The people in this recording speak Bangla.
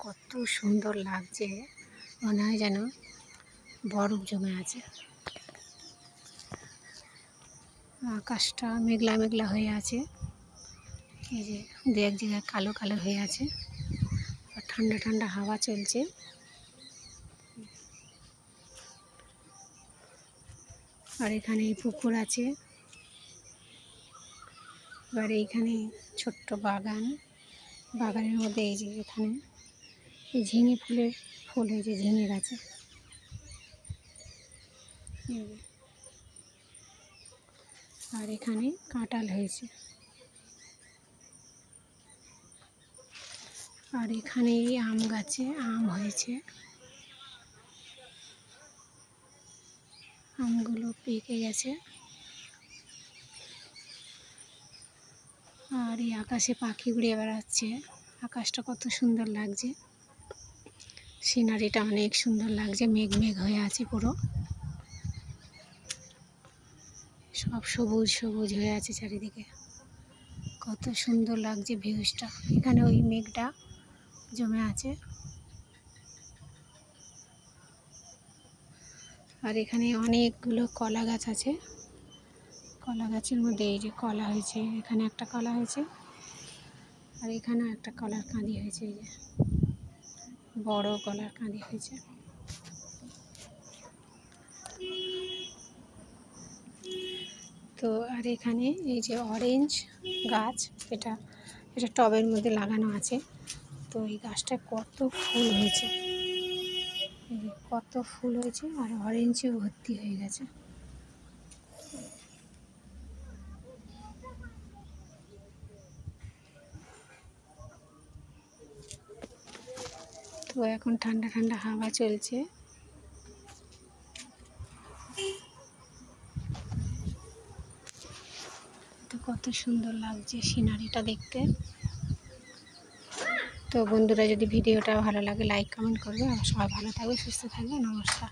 কত সুন্দর লাগছে, মনে হয় যেন বরফ জমে আছে। আকাশটা মেঘলা মেঘলা হয়ে আছে, এই যে দু এক জায়গায় কালো কালো হয়ে আছে, আর ঠান্ডা ঠান্ডা হাওয়া চলছে। আর এখানে পুকুর আছে, এবার এইখানে ছোট্ট বাগান, বাগানের মধ্যে এই যে এখানে এই ঝিঙে ফুলের ফুল হয়েছে, ঝিঙে গাছে। আর এখানে কাঁঠাল হয়েছে, আর এখানে এই আম গাছে আম হয়েছে, আমগুলো পেকে গেছে। আর এই আকাশে পাখি উড়ে বেড়াচ্ছে, আকাশটা কত সুন্দর লাগছে, সিনারিটা অনেক সুন্দর লাগছে, মেঘ মেঘ হয়ে আছে পুরো, সব সবুজ সবুজ হয়ে আছে চারিদিকে, কত সুন্দর লাগছে ভিউজটা। এখানে ওই মেঘটা জমে আছে। আর এখানে অনেকগুলো কলা গাছ আছে, কলা গাছের মধ্যে এই যে কলা হয়েছে, এখানে একটা কলা হয়েছে, আর এখানেও একটা কলার কাঁদি হয়েছে, এই যে বড় কলার কাঁদি হয়েছে। তো আর এখানে এই যে অরেঞ্জ গাছ, এটা টবের মধ্যে লাগানো আছে। তো এই গাছটায় কত ফুল হয়েছে, কত ফুল হয়েছে, আর অরেঞ্জে ভর্তি হয়ে গেছে। তো এখন ঠান্ডা ঠান্ডা হাওয়া চলছে। তো কত সুন্দর লাগছে সিনারিটা দেখতে। তো বন্ধুরা, যদি ভিডিওটা ভালো লাগে লাইক কমেন্ট করবে, আর সবাই ভালো থাকবে, সুস্থ থাকবে। নমস্কার।